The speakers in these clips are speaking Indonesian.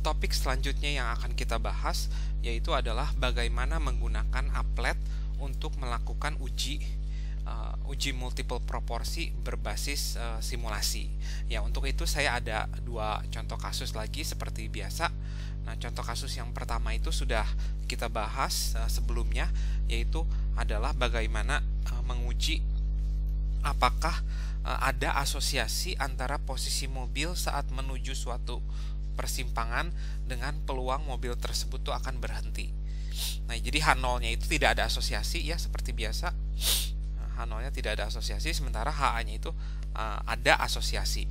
topik selanjutnya yang akan kita bahas yaitu adalah bagaimana menggunakan applet untuk melakukan uji multiple proporsi berbasis simulasi. Ya, untuk itu saya ada dua contoh kasus lagi seperti biasa. Nah, contoh kasus yang pertama itu sudah kita bahas sebelumnya, yaitu adalah bagaimana menguji apakah ada asosiasi antara posisi mobil saat menuju suatu persimpangan dengan peluang mobil tersebut tuh akan berhenti. Nah, jadi H0-nya itu tidak ada asosiasi ya, seperti biasa. H0-nya tidak ada asosiasi, sementara HA-nya itu ada asosiasi.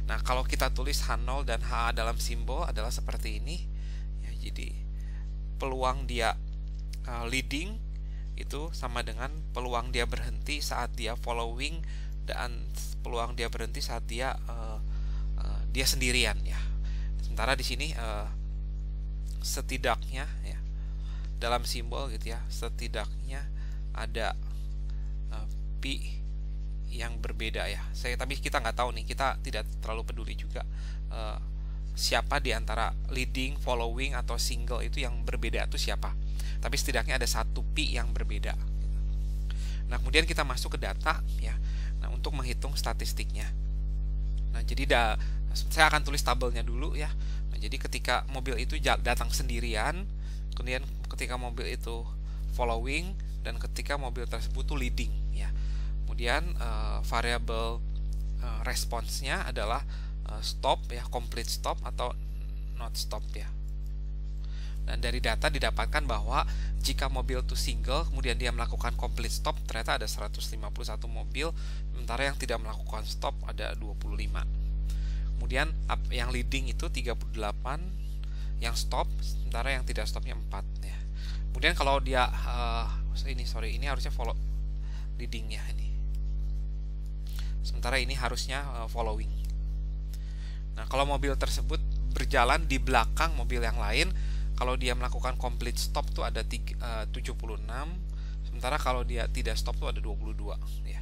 Nah, kalau kita tulis H0 dan HA dalam simbol adalah seperti ini. Ya, jadi peluang dia leading itu sama dengan peluang dia berhenti saat dia following, dan peluang dia berhenti saat dia sendirian ya. Sementara di sini setidaknya ya dalam simbol gitu ya, setidaknya ada P yang berbeda ya. Tapi kita nggak tahu nih, kita tidak terlalu peduli juga siapa di antara leading, following atau single itu yang berbeda itu siapa. Tapi setidaknya ada satu P yang berbeda. Nah, kemudian kita masuk ke data ya. Nah, untuk menghitung statistiknya. Nah, jadi saya akan tulis tabelnya dulu ya. Nah, jadi ketika mobil itu datang sendirian, kemudian ketika mobil itu following, dan ketika mobil tersebut tuh leading ya. Kemudian variabel responsnya adalah stop ya, complete stop atau not stop ya. Dan dari data didapatkan bahwa jika mobil itu single kemudian dia melakukan complete stop, ternyata ada 151 mobil, sementara yang tidak melakukan stop ada 25. Kemudian yang leading itu 38, yang stop, sementara yang tidak stopnya 4 ya. Kemudian kalau dia ini harusnya follow leading ya ini. Sementara ini harusnya following. Nah, kalau mobil tersebut berjalan di belakang mobil yang lain, kalau dia melakukan complete stop tuh ada 76, sementara kalau dia tidak stop tuh ada 22 ya.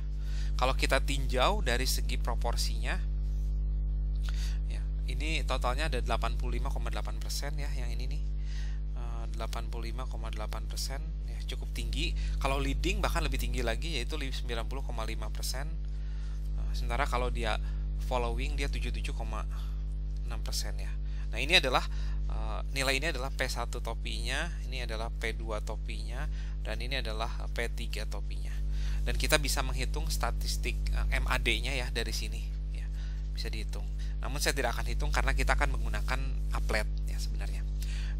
Kalau kita tinjau dari segi proporsinya ya, ini totalnya ada 85,8% ya, yang ini nih 85,8% ya, cukup tinggi. Kalau leading bahkan lebih tinggi lagi, yaitu 90,5%. Sementara kalau dia following dia 77,6% ya. Nah, ini adalah nilai ini adalah P1 topinya, ini adalah P2 topinya, dan ini adalah P3 topinya. Dan kita bisa menghitung statistik MAD-nya ya dari sini ya. Bisa dihitung. Namun saya tidak akan hitung karena kita akan menggunakan applet ya sebenarnya.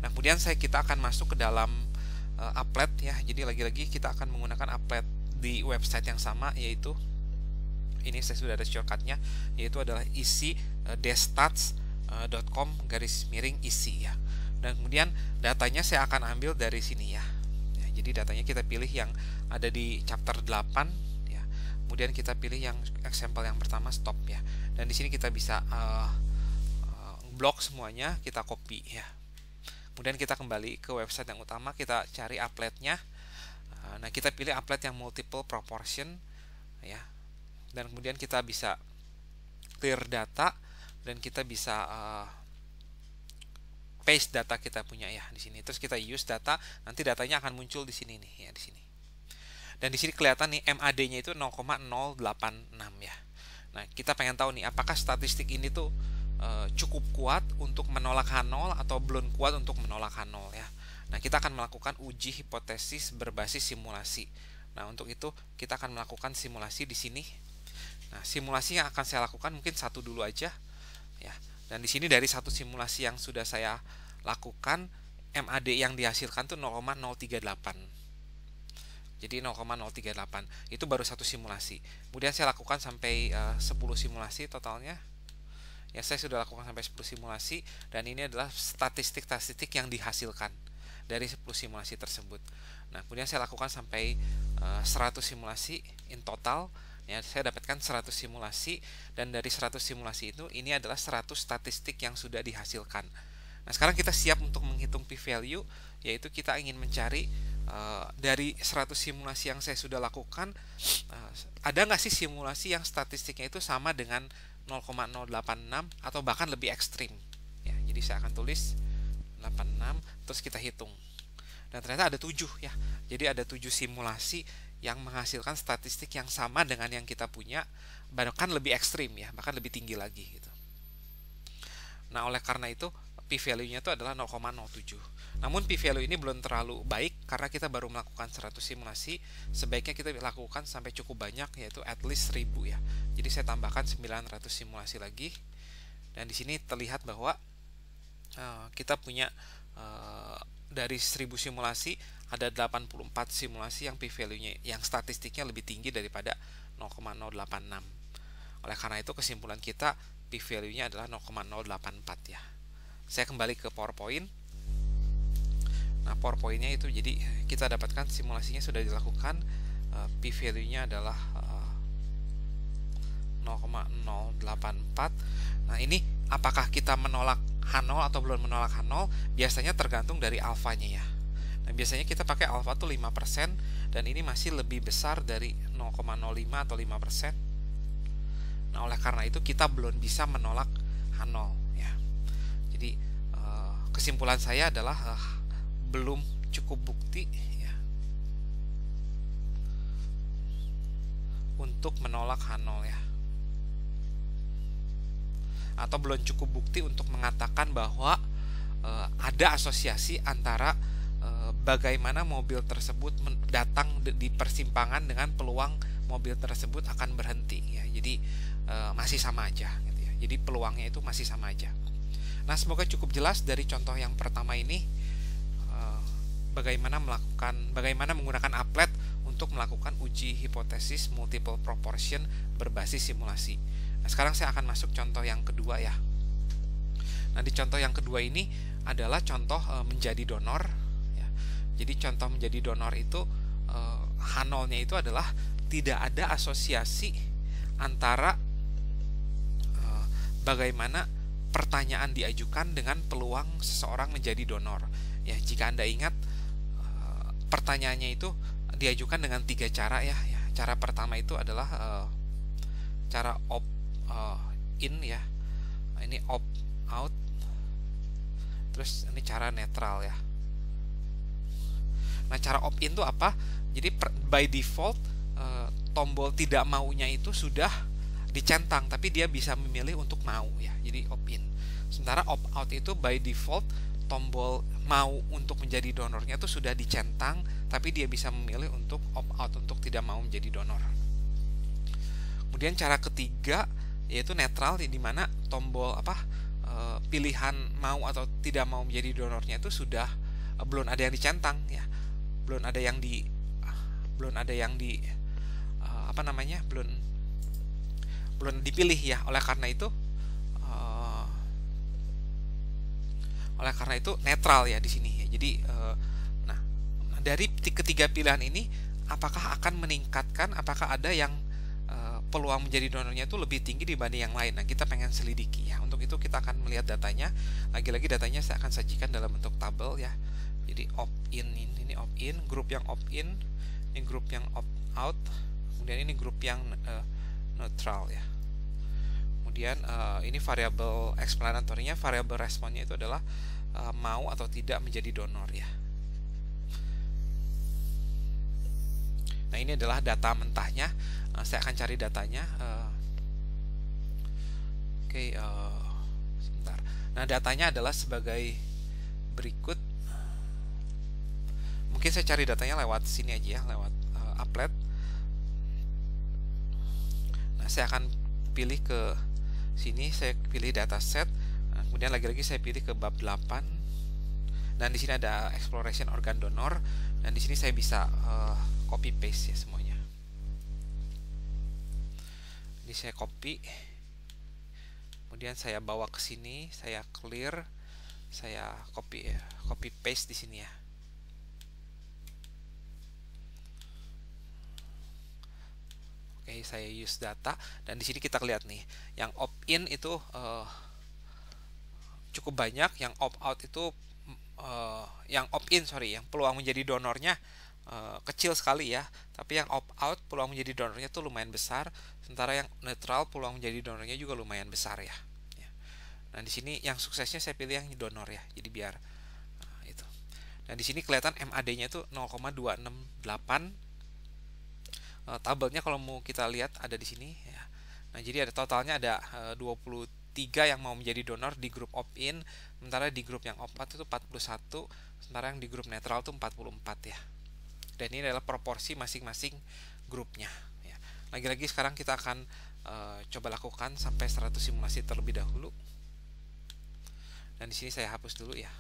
Nah, kemudian kita akan masuk ke dalam applet ya. Jadi lagi-lagi kita akan menggunakan applet di website yang sama, yaitu ini saya sudah ada shortcutnya, yaitu adalah isi destats.com/isi ya. Dan kemudian datanya saya akan ambil dari sini ya. Jadi datanya kita pilih yang ada di chapter 8 ya. Kemudian kita pilih yang example yang pertama stop ya. Dan di sini kita bisa blok semuanya, kita copy ya. Kemudian kita kembali ke website yang utama, kita cari appletnya. Nah, kita pilih applet yang multiple proportion ya. Dan kemudian kita bisa clear data, dan kita bisa paste data kita punya ya di sini. Terus kita use data, nanti datanya akan muncul di sini nih ya, di sini. Dan di sini kelihatan nih MAD-nya itu 0,086 ya. Nah, kita pengen tahu nih apakah statistik ini tuh cukup kuat untuk menolak H0 atau belum kuat untuk menolak H0 ya. Nah, kita akan melakukan uji hipotesis berbasis simulasi. Nah, untuk itu kita akan melakukan simulasi di sini. Nah, simulasi yang akan saya lakukan mungkin satu dulu aja ya. Dan di sini dari satu simulasi yang sudah saya lakukan, MAD yang dihasilkan tuh 0,038. Jadi 0,038 itu baru satu simulasi. Kemudian saya lakukan sampai 10 simulasi totalnya. Ya, saya sudah lakukan sampai 10 simulasi, dan ini adalah statistik-statistik yang dihasilkan dari 10 simulasi tersebut. Nah, kemudian saya lakukan sampai 100 simulasi in total. Ya, saya dapatkan 100 simulasi, dan dari 100 simulasi itu ini adalah 100 statistik yang sudah dihasilkan. Nah, sekarang kita siap untuk menghitung p-value, yaitu kita ingin mencari dari 100 simulasi yang saya sudah lakukan, ada nggak sih simulasi yang statistiknya itu sama dengan 0,086 atau bahkan lebih ekstrim ya. Jadi saya akan tulis 86, terus kita hitung. Dan ternyata ada 7 ya. Jadi ada 7 simulasi yang menghasilkan statistik yang sama dengan yang kita punya, bahkan lebih ekstrim ya, bahkan lebih tinggi lagi gitu. Nah, oleh karena itu p-value-nya itu adalah 0,07. Namun p-value ini belum terlalu baik karena kita baru melakukan 100 simulasi. Sebaiknya kita lakukan sampai cukup banyak, yaitu at least 1000 ya. Jadi saya tambahkan 900 simulasi lagi. Dan di sini terlihat bahwa kita punya dari 1000 simulasi ada 84 simulasi yang p-value-nya, yang statistiknya lebih tinggi daripada 0,086. Oleh karena itu kesimpulan kita p-value-nya adalah 0,084 ya. Saya kembali ke PowerPoint. Nah, PowerPoint-nya itu jadi kita dapatkan simulasinya sudah dilakukan, p-value-nya adalah 0,084. Nah, ini apakah kita menolak H0 atau belum menolak H0? Biasanya tergantung dari alfanya ya. Nah, biasanya kita pakai alfa tuh 5% dan ini masih lebih besar dari 0,05 atau 5%. Nah, oleh karena itu kita belum bisa menolak H0 ya. Jadi kesimpulan saya adalah belum cukup bukti ya untuk menolak H0 ya. Atau belum cukup bukti untuk mengatakan bahwa ada asosiasi antara bagaimana mobil tersebut datang di persimpangan dengan peluang mobil tersebut akan berhenti ya. Jadi masih sama aja gitu ya. Jadi peluangnya itu masih sama aja. Nah, semoga cukup jelas dari contoh yang pertama ini bagaimana menggunakan applet untuk melakukan uji hipotesis multiple proportion berbasis simulasi. Nah, sekarang saya akan masuk contoh yang kedua ya. Nah, di contoh yang kedua ini adalah contoh menjadi donor ya. Jadi contoh menjadi donor itu H0-nya itu adalah tidak ada asosiasi antara bagaimana pertanyaan diajukan dengan peluang seseorang menjadi donor. Ya, jika Anda ingat pertanyaannya itu diajukan dengan 3 cara ya. Cara pertama itu adalah cara opt-in ya. Ini opt-out. Terus ini cara netral ya. Nah, cara opt-in itu apa? Jadi by default tombol tidak maunya itu sudah dicentang, tapi dia bisa memilih untuk mau ya. Jadi opt-in. Sementara opt-out itu by default tombol mau untuk menjadi donornya itu sudah dicentang, tapi dia bisa memilih untuk opt-out, untuk tidak mau menjadi donor. Kemudian cara ketiga yaitu netral, di mana tombol pilihan mau atau tidak mau menjadi donornya itu sudah belum ada yang dicentang ya. Belum ada yang dipilih ya. Oleh karena itu netral ya di sini ya. Jadi nah, dari ketiga pilihan ini apakah akan meningkatkan, apakah ada yang peluang menjadi donornya itu lebih tinggi dibanding yang lain. Nah, kita pengen selidiki ya. Untuk itu kita akan melihat datanya. Lagi-lagi datanya saya akan sajikan dalam bentuk tabel ya. Jadi opt-in, ini opt-in, grup yang opt-in, ini grup yang opt-out, kemudian ini grup yang neutral ya. Kemudian ini variabel explanatorinya, variabel responnya itu adalah mau atau tidak menjadi donor ya. Nah, ini adalah data mentahnya. Saya akan cari datanya. Sebentar. Nah, datanya adalah sebagai berikut. Mungkin saya cari datanya lewat sini aja ya, lewat applet. Nah, saya akan pilih ke sini, saya pilih dataset. Nah, kemudian lagi-lagi saya pilih ke bab 8. Dan di sini ada exploration organ donor, dan di sini saya bisa copy paste ya semuanya. Jadi saya copy. Kemudian saya bawa ke sini, saya clear, saya copy paste di sini ya. Oke, saya use data, dan di sini kita lihat nih, yang opt-in itu cukup banyak, yang opt-out itu yang peluang menjadi donornya kecil sekali ya, tapi yang opt-out peluang menjadi donornya itu lumayan besar, sementara yang netral peluang menjadi donornya juga lumayan besar ya. Nah, di sini yang suksesnya saya pilih yang donor ya, jadi biar Nah, di sini kelihatan MAD-nya itu 0,268. Tabelnya kalau mau kita lihat ada di sini ya. Nah, jadi ada totalnya ada 23 yang mau menjadi donor di grup opt-in, sementara di grup yang opt-out itu 41, sementara yang di grup netral itu 44 ya. Dan ini adalah proporsi masing-masing grupnya ya. Lagi-lagi sekarang kita akan coba lakukan sampai 100 simulasi terlebih dahulu. Dan di sini saya hapus dulu ya,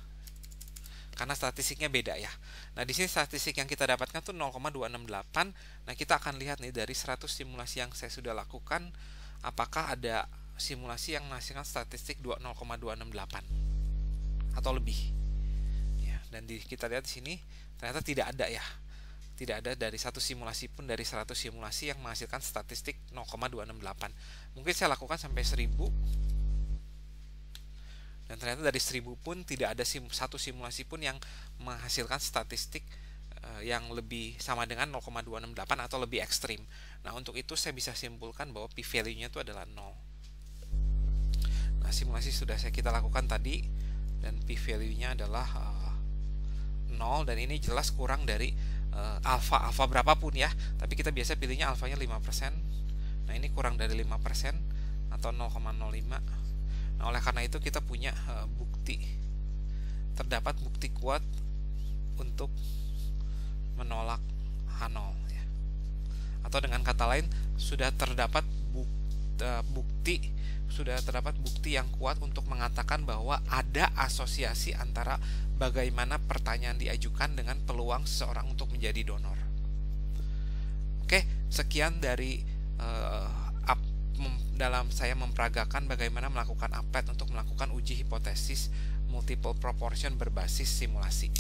karena statistiknya beda ya. Nah, di sini statistik yang kita dapatkan tuh 0,268. Nah, kita akan lihat nih dari 100 simulasi yang saya sudah lakukan, apakah ada simulasi yang menghasilkan statistik 0,268 atau lebih. Ya, dan kita lihat di sini ternyata tidak ada ya. Tidak ada dari satu simulasi pun dari 100 simulasi yang menghasilkan statistik 0,268. Mungkin saya lakukan sampai 1000. Dan ternyata dari 1000 pun tidak ada satu simulasi pun yang menghasilkan statistik yang lebih sama dengan 0,268 atau lebih ekstrim. Nah, untuk itu saya bisa simpulkan bahwa p-value-nya itu adalah 0. Nah, simulasi sudah kita lakukan tadi dan p-value-nya adalah 0, dan ini jelas kurang dari alfa berapapun ya. Tapi kita biasa pilihnya alfanya 5%. Nah, ini kurang dari 5% atau 0,05. Nah, oleh karena itu kita punya terdapat bukti kuat untuk menolak H0 ya. Atau dengan kata lain, sudah terdapat bukti yang kuat untuk mengatakan bahwa ada asosiasi antara bagaimana pertanyaan diajukan dengan peluang seseorang untuk menjadi donor. Oke, sekian dari dalam saya memperagakan bagaimana melakukan APET untuk melakukan uji hipotesis multiple proportion berbasis simulasi.